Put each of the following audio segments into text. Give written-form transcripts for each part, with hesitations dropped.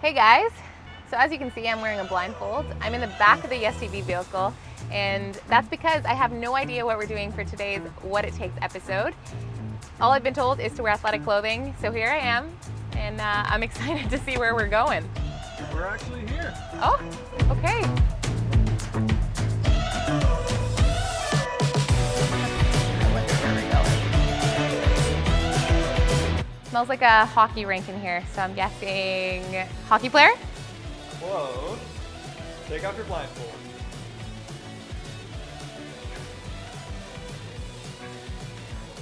Hey guys, so as you can see, I'm wearing a blindfold. I'm in the back of the SUV vehicle, and that's because I have no idea what we're doing for today's What It Takes episode. All I've been told is to wear athletic clothing, so here I am, and I'm excited to see where we're going. We're actually here. Oh, okay. Smells like a hockey rink in here, so I'm guessing hockey player? Close. Take off your blindfold.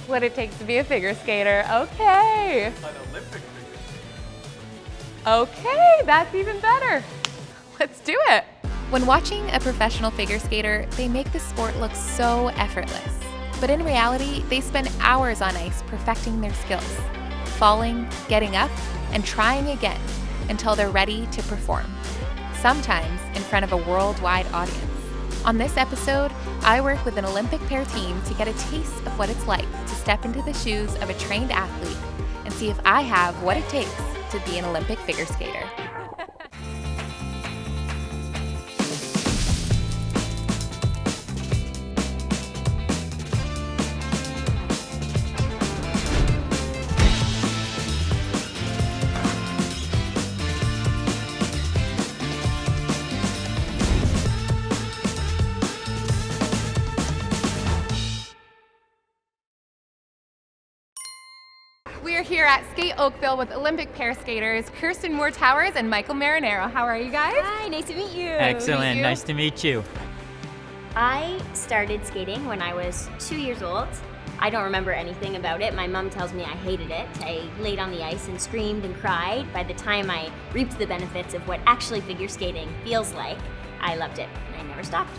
What it takes to be a figure skater. Okay. An Olympic figure skater. Okay, that's even better. Let's do it. When watching a professional figure skater, they make the sport look so effortless. But in reality, they spend hours on ice perfecting their skills, falling, getting up, and trying again until they're ready to perform, sometimes in front of a worldwide audience. On this episode, I work with an Olympic pair team to get a taste of what it's like to step into the shoes of a trained athlete and see if I have what it takes to be an Olympic figure skater. We are here at Skate Oakville with Olympic pair skaters Kirsten Moore-Towers and Michael Marinaro. How are you guys? Hi, nice to meet you. Excellent, nice to meet you. I started skating when I was 2 years old. I don't remember anything about it. My mom tells me I hated it. I laid on the ice and screamed and cried. By the time I reaped the benefits of what actually figure skating feels like, I loved it and I never stopped.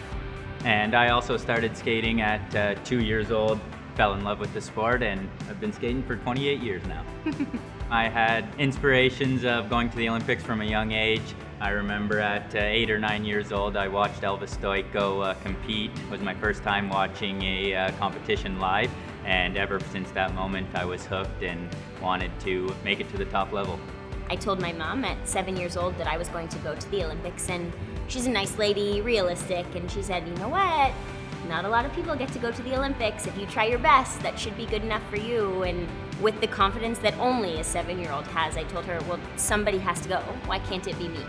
And I also started skating at 2 years old, fell in love with the sport, and I've been skating for 28 years now. I had inspirations of going to the Olympics from a young age. I remember at 8 or 9 years old, I watched Elvis Stoico compete. It was my first time watching a competition live, and ever since that moment, I was hooked and wanted to make it to the top level. I told my mom at 7 years old that I was going to go to the Olympics, and she's a nice lady, realistic, and she said, you know what? Not a lot of people get to go to the Olympics. If you try your best, that should be good enough for you. And with the confidence that only a 7-year-old has, I told her, well, somebody has to go. Why can't it be me?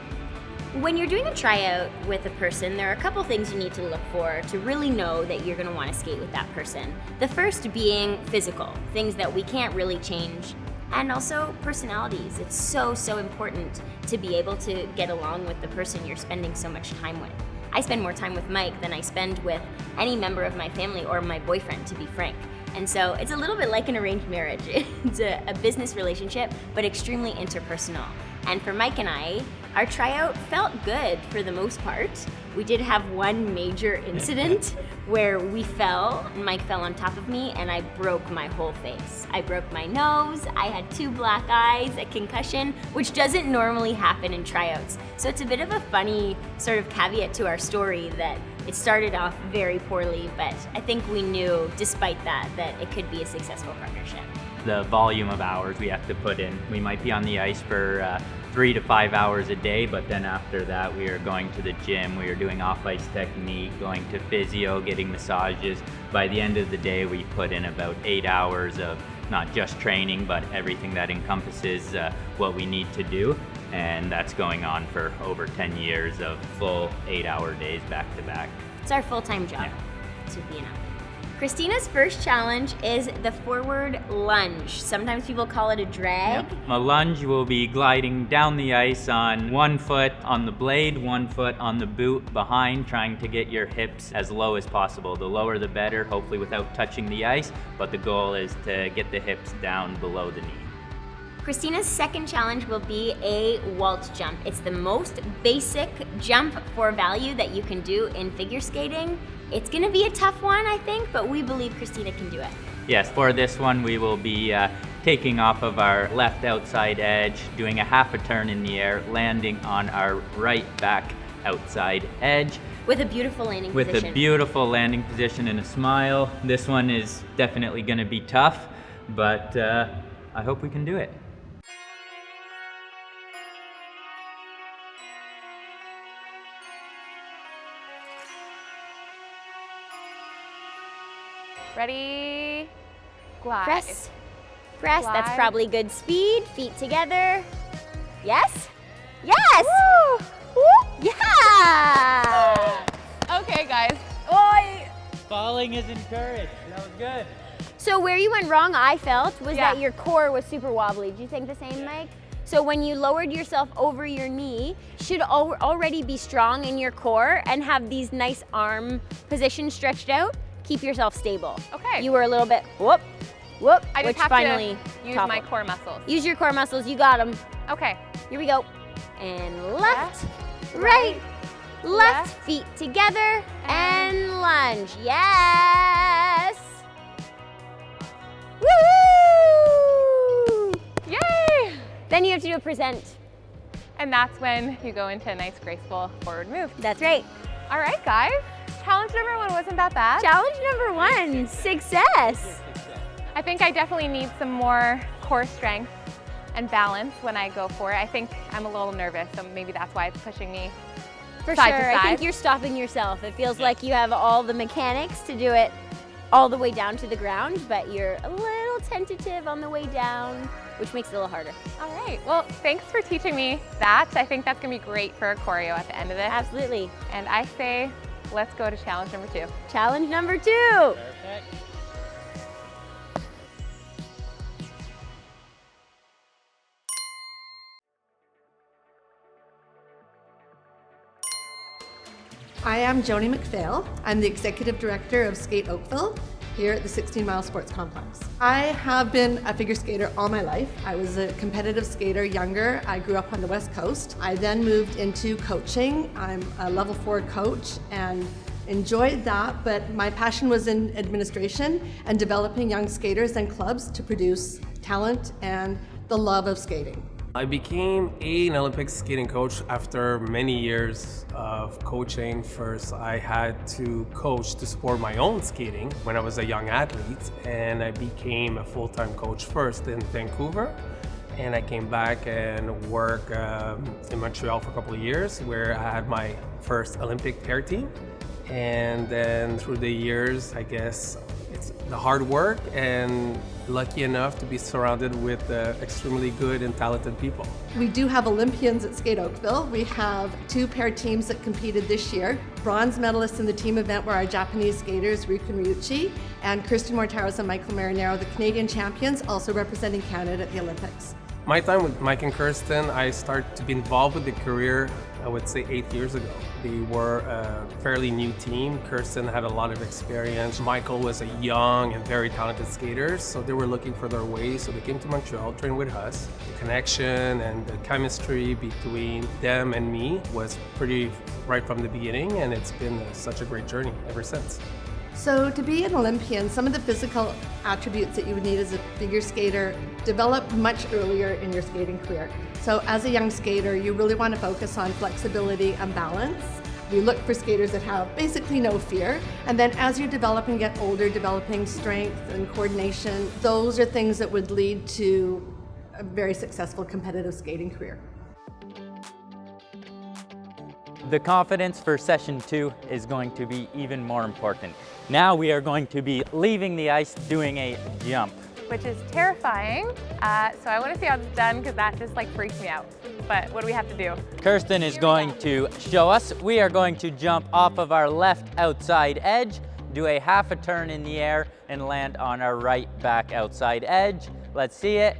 When you're doing a tryout with a person, there are a couple things you need to look for to really know that you're gonna wanna skate with that person. The first being physical, things that we can't really change, and also personalities. It's so important to be able to get along with the person you're spending so much time with. I spend more time with Mike than I spend with any member of my family or my boyfriend, to be frank. And so it's a little bit like an arranged marriage. It's a business relationship, but extremely interpersonal. And for Mike and I, our tryout felt good for the most part. We did have one major incident where we fell, and Mike fell on top of me, and I broke my whole face. I broke my nose, I had 2 black eyes, a concussion, which doesn't normally happen in tryouts. So it's a bit of a funny sort of caveat to our story that it started off very poorly, but I think we knew, despite that it could be a successful partnership. The volume of hours we have to put in. We might be on the ice for 3 to 5 hours a day, but then after that we are going to the gym, we are doing off-ice technique, going to physio, getting massages. By the end of the day, we put in about 8 hours of not just training, but everything that encompasses what we need to do. And that's going on for over 10 years of full 8-hour days back to back. It's our full-time job to be an athlete. Christina's first challenge is the forward lunge. Sometimes people call it a drag. Yep. A lunge will be gliding down the ice on 1 foot on the blade, 1 foot on the boot behind, trying to get your hips as low as possible. The lower the better, hopefully without touching the ice, but the goal is to get the hips down below the knee. Christina's second challenge will be a waltz jump. It's the most basic jump for value that you can do in figure skating. It's gonna be a tough one, I think, but we believe Christina can do it. Yes, for this one we will be taking off of our left outside edge, doing a half a turn in the air, landing on our right back outside edge. With a beautiful landing position. With a beautiful landing position and a smile. This one is definitely gonna be tough, but I hope we can do it. Ready? Glide. Press. Press. That's Glide. probably good speed. Feet together. Yes? Yes! Woo! Woo! Yeah! Okay, guys. Oi! Falling is encouraged. That was good. So where you went wrong, I felt, was Yeah. that your core was super wobbly. Do you think the same, Mike? So when you lowered yourself over your knee, should already be strong in your core and have these nice arm positions stretched out. Keep yourself stable. Okay. You were a little bit whoop, whoop, I just which have finally to use toppled. my core muscles. Use your core muscles. You got them. Okay. Here we go. And left, right, right, left, left, feet together, and lunge. Yes! Woo! Yay! Then you have to do a present. And that's when you go into a nice, graceful forward move. That's right. All right, guys. Challenge number 1 wasn't that bad. Challenge number 1, success. I think I definitely need some more core strength and balance when I go for it. I think I'm a little nervous, so maybe that's why it's pushing me For side sure, to I side. think you're stopping yourself. It feels like you have all the mechanics to do it all the way down to the ground, but you're a little tentative on the way down, which makes it a little harder. All right. Well, thanks for teaching me that. I think that's going to be great for a choreo at the end of this. Absolutely. And I say, let's go to challenge number 2. Challenge number 2. Perfect. I am Joni McPhail. I'm the Executive Director of Skate Oakville here at the 16 Mile Sports Complex. I have been a figure skater all my life. I was a competitive skater younger. I grew up on the West Coast. I then moved into coaching. I'm a level 4 coach and enjoyed that, but my passion was in administration and developing young skaters and clubs to produce talent and the love of skating. I became an Olympic skating coach after many years of coaching. First, I had to coach to support my own skating when I was a young athlete, and I became a full-time coach first in Vancouver. And I came back and worked in Montreal for a couple of years, where I had my first Olympic pair team. And then through the years, I guess it's the hard work and lucky enough to be surrounded with extremely good and talented people. We do have Olympians at Skate Oakville. We have 2 pair teams that competed this year. Bronze medalists in the team event were our Japanese skaters, Ryukun Ryuichi and Kirsten and Michael Marinaro, the Canadian champions, also representing Canada at the Olympics. My time with Mike and Kirsten, I started to be involved with the career, I would say 8 years ago. They were a fairly new team. Kirsten had a lot of experience. Michael was a young and very talented skater, so they were looking for their way. So they came to Montreal, trained with us. The connection and the chemistry between them and me was pretty right from the beginning, and it's been such a great journey ever since. So to be an Olympian, some of the physical attributes that you would need as a figure skater develop much earlier in your skating career. So as a young skater, you really want to focus on flexibility and balance. We look for skaters that have basically no fear. And then as you develop and get older, developing strength and coordination, those are things that would lead to a very successful competitive skating career. The confidence for session 2 is going to be even more important. Now we are going to be leaving the ice doing a jump. Which is terrifying. So I want to see how it's done because that just like freaks me out. But what do we have to do? Kirsten is going to show us. We are going to jump off of our left outside edge, do a half a turn in the air, and land on our right back outside edge. Let's see it.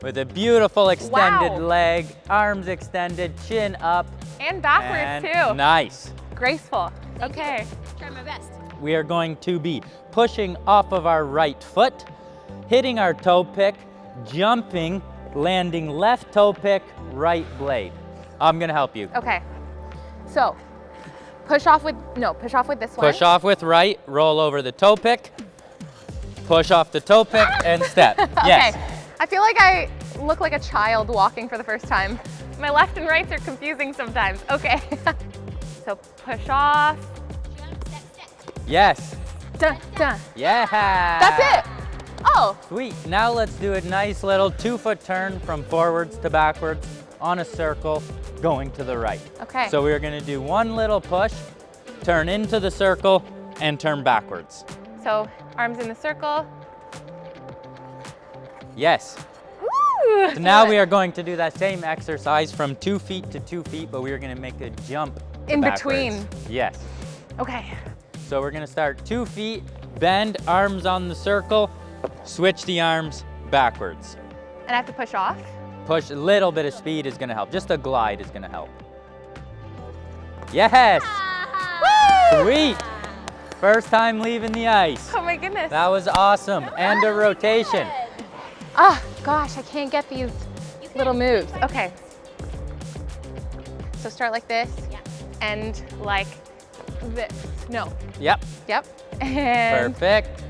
With a beautiful extended Wow. leg, arms extended, chin up. And backwards and too. Nice. Graceful. Okay. Try my best. We are going to be pushing off of our right foot, hitting our toe pick, jumping, landing left toe pick, right blade. I'm gonna help you. Okay. So push off with this one. Push off with right, roll over the toe pick, push off the toe pick, and step. Yes. Okay. I feel like I look like a child walking for the first time. My left and rights are confusing sometimes. Okay. So push off. Yes. Dun, dun. Yeah. That's it. Oh, Sweet. Now let's do a nice little 2-foot turn from forwards to backwards on a circle, going to the right. okay. So we're gonna do one little push, turn into the circle, and turn backwards. So arms in the circle. Yes. Woo! So now we are going to do that same exercise from 2 feet to 2 feet, but we are going to make a jump In backwards. between. Yes. Okay. So we're going to start 2 feet, bend, arms on the circle, switch the arms backwards. And I have to push off. Push, a little bit of speed is going to help. Just a glide is going to help. Yes. Sweet. First time leaving the ice. Oh my goodness. That was awesome. And a rotation. Oh gosh, I can't get these little moves. Okay. So start like this and like this. No. Yep. Yep. And Perfect.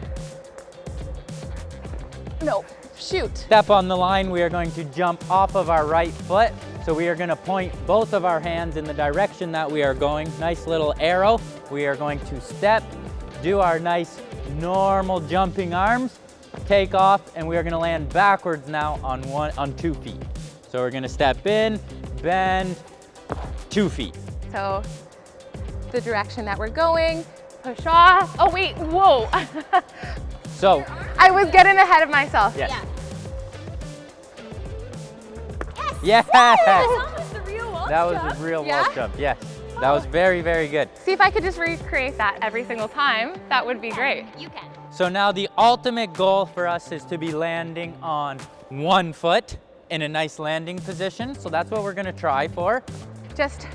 no. Shoot. Step on the line, we are going to jump off of our right foot. So we are going to point both of our hands in the direction that we are going. Nice little arrow. We are going to step, do our nice normal jumping arms, take off, and we are going to land backwards now on 2 feet. So we're going to step in, bend, 2 feet. So the direction that we're going, push off. Oh wait, whoa. So, I was getting ahead of myself. yes. Yes. Yes. That was the real Waltz That was jump. a real Yeah? Waltz jump, yes. That was very, very good. See if I could just recreate that every single time. That would be great. You can. So now the ultimate goal for us is to be landing on 1 foot in a nice landing position. So that's what we're gonna try for. Just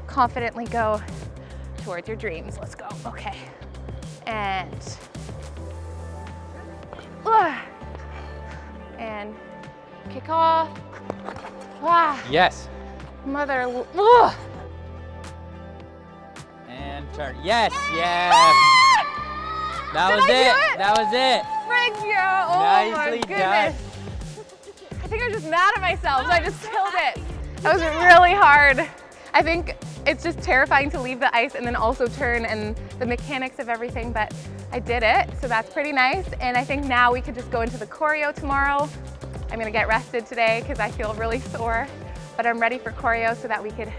confidently go towards your dreams. Let's go. Okay. And and kick off. Yes. Mother. And turn. Yes, yes. That Did was I do it. it? That was it. Thank you. Oh Nicely my done. goodness. I think I was just mad at myself, so I just killed it. That was really hard. I think it's just terrifying to leave the ice and then also turn and the mechanics of everything, but I did it, so that's pretty nice. And I think now we could just go into the choreo tomorrow. I'm gonna get rested today because I feel really sore, but I'm ready for choreo so that we could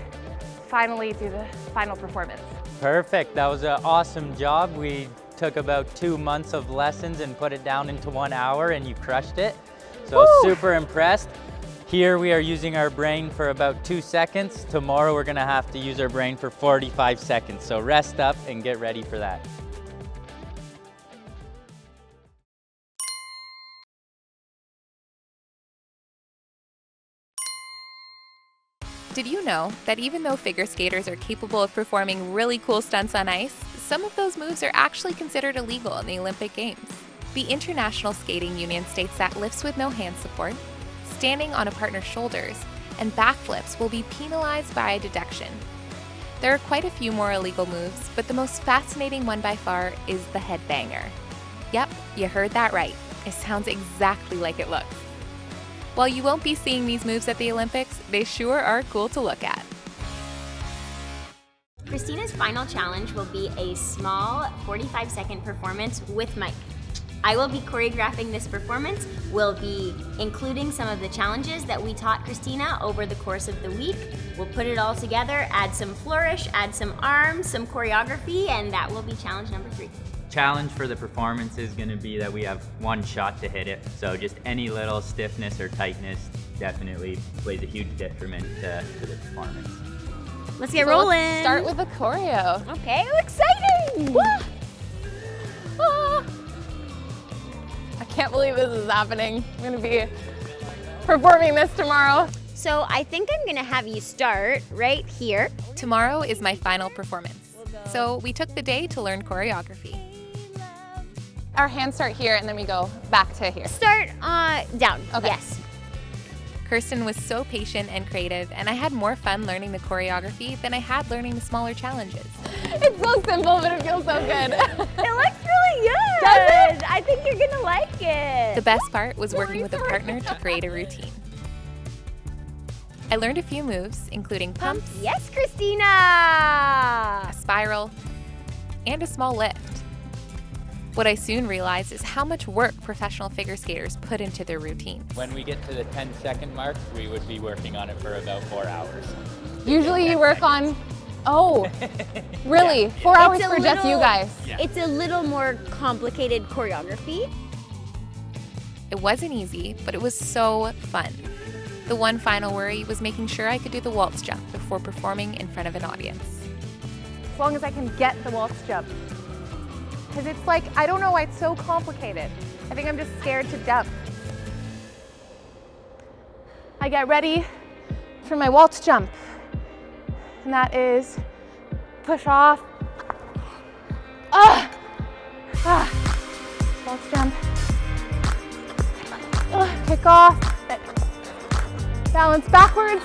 finally do the final performance. Perfect. That was an awesome job. We took about 2 months of lessons and put it down into 1 hour, and you crushed it. So Woo! super impressed. Here we are using our brain for about 2 seconds. Tomorrow we're gonna have to use our brain for 45 seconds. So rest up and get ready for that. Did you know that even though figure skaters are capable of performing really cool stunts on ice, some of those moves are actually considered illegal in the Olympic Games? The International Skating Union states that lifts with no hand support, standing on a partner's shoulders, and backflips will be penalized by deduction. There are quite a few more illegal moves, but the most fascinating one by far is the headbanger. Yep, you heard that right. It sounds exactly like it looks. While you won't be seeing these moves at the Olympics, they sure are cool to look at. Christina's final challenge will be a small 45-second performance with Mike. I will be choreographing this performance. We'll be including some of the challenges that we taught Christina over the course of the week. We'll put it all together, add some flourish, add some arms, some choreography, and that will be challenge number 3. Challenge for the performance is going to be that we have 1 shot to hit it. So just any little stiffness or tightness definitely plays a huge detriment to the performance. Let's get So rolling. let's start with the choreo. Okay, exciting! Ah. I can't believe this is happening. I'm gonna be performing this tomorrow. So I think I'm gonna have you start right here. Tomorrow is my final performance. So we took the day to learn choreography. Our hands start here and then we go back to here. Start down, Okay. yes. Kirsten was so patient and creative, and I had more fun learning the choreography than I had learning the smaller challenges. It's so simple, but it feels so good. It looks really good. Does it? I think you're gonna like it. The best part was working with a partner to create a routine. I learned a few moves, including pumps, Yes, Christina. a spiral, and a small lift. What I soon realized is how much work professional figure skaters put into their routines. When we get to the 10-second mark, we would be working on it for about 4 hours. Usually you work on Oh, really? 4 hours It's a for just you little- guys? It's a little more complicated choreography. It wasn't easy, but it was so fun. The one final worry was making sure I could do the waltz jump before performing in front of an audience. As long as I can get the waltz jump. Because it's like, I don't know why it's so complicated. I think I'm just scared to jump. I get ready for my waltz jump. And that is push off. Waltz jump. Kick off. Balance backwards.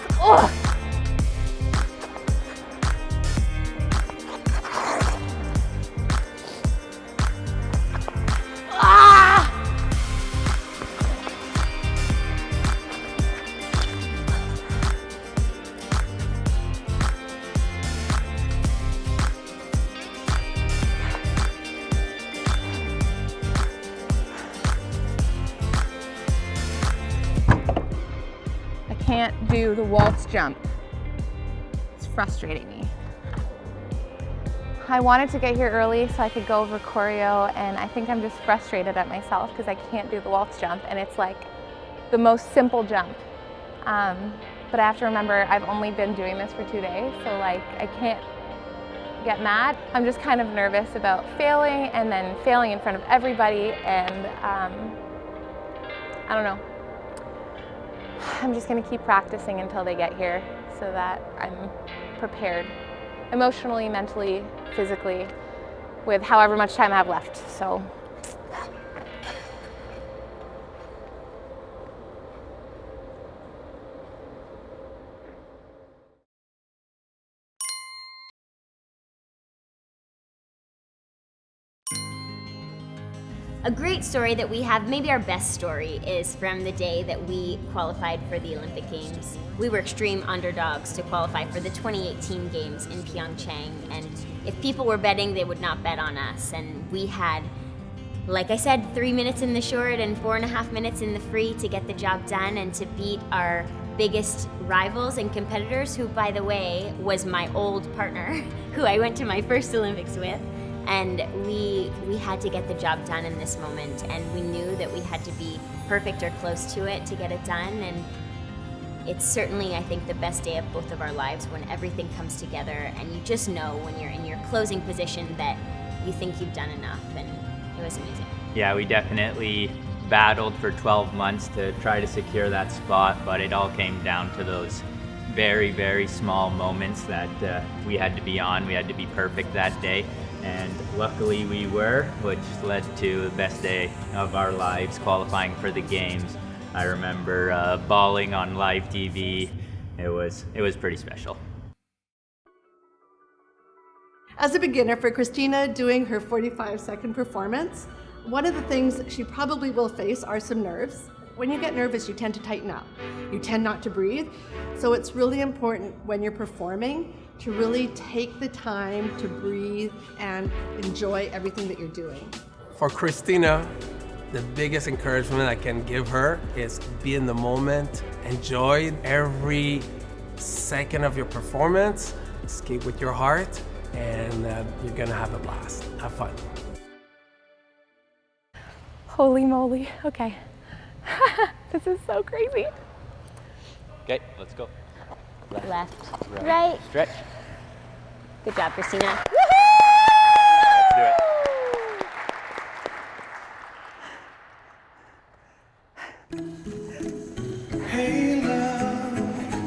Can't do the waltz jump. It's frustrating me. I wanted to get here early so I could go over choreo, and I think I'm just frustrated at myself because I can't do the waltz jump, and it's like the most simple jump. But I have to remember I've only been doing this for 2 days, so like I can't get mad. I'm just kind of nervous about failing and then failing in front of everybody, and I don't know. I'm just gonna keep practicing until they get here so that I'm prepared emotionally, mentally, physically, with however much time I have left. So. A great story that we have, maybe our best story, is from the day that we qualified for the Olympic Games. We were extreme underdogs to qualify for the 2018 Games in Pyeongchang, and if people were betting, they would not bet on us. And we had, like I said, 3 minutes in the short and 4.5 minutes in the free to get the job done and to beat our biggest rivals and competitors, who, by the way, was my old partner, who I went to my first Olympics with. And we had to get the job done in this moment, and we knew that we had to be perfect or close to it to get it done. And it's certainly, I think, the best day of both of our lives when everything comes together and you just know when you're in your closing position that you think you've done enough, and it was amazing. Yeah, we definitely battled for 12 months to try to secure that spot, but it all came down to those very, very small moments that we had to be on. We had to be perfect that day. And luckily we were, which led to the best day of our lives, qualifying for the games. I remember bawling on live TV. It was pretty special. As a beginner, for Christina doing her 45-second performance, one of the things she probably will face are some nerves. When you get nervous, you tend to tighten up. You tend not to breathe. So it's really important when you're performing to really take the time to breathe and enjoy everything that you're doing. For Christina, the biggest encouragement I can give her is be in the moment, enjoy every second of your performance, skate with your heart, and you're gonna have a blast. Have fun. Holy moly, okay. This is so crazy. Okay, let's go. Left, right. Stretch. Good job, Christina. Let's do it.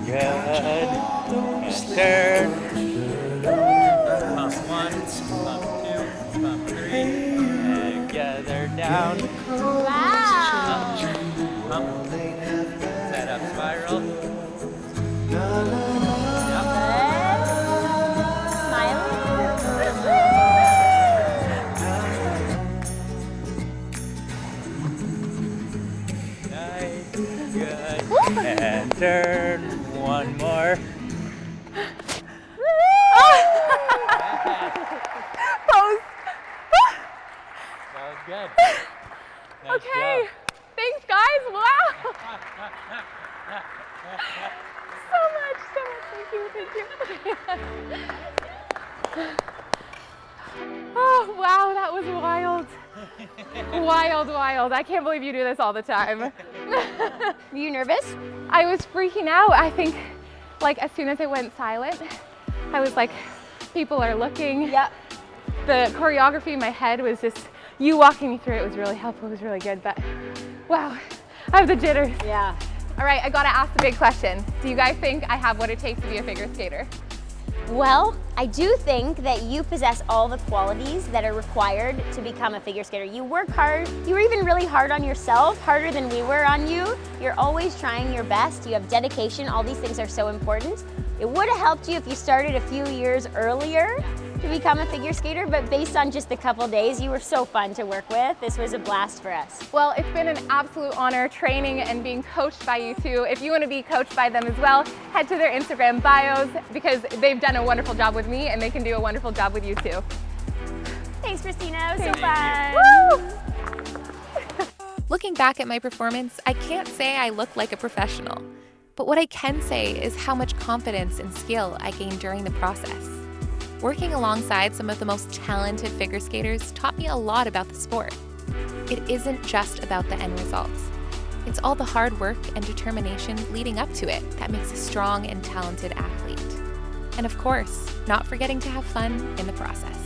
Good. And turn. Pump 1, pump 2, pump 3. And together down. Wow. Pump. Set up spiral. And turn one more. Pose. That was good. Nice Okay. job. Thanks, guys. Wow. So much. Thank you. Oh, wow, that was wild. Wild, wild. I can't believe you do this all the time. Were you nervous? I was freaking out. I think, like, as soon as it went silent, I was like, people are looking. Yep. The choreography in my head was just, you walking me through it was really helpful. It was really good, but wow, I have the jitters. Yeah. All right, I gotta ask the big question. Do you guys think I have what it takes to be a figure skater? Well, I do think that you possess all the qualities that are required to become a figure skater. You work hard. You were even really hard on yourself, harder than we were on you. You're always trying your best. You have dedication. All these things are so important. It would have helped you if you started a few years earlier to become a figure skater, but based on just a couple days, you were so fun to work with. This was a blast for us. Well, it's been an absolute honor training and being coached by you two. If you want to be coached by them as well, head to their Instagram bios because they've done a wonderful job with me and they can do a wonderful job with you too. Thanks, Christina. It was so fun. Woo! Looking back at my performance, I can't say I look like a professional. But what I can say is how much confidence and skill I gained during the process. Working alongside some of the most talented figure skaters taught me a lot about the sport. It isn't just about the end results. It's all the hard work and determination leading up to it that makes a strong and talented athlete. And of course, not forgetting to have fun in the process.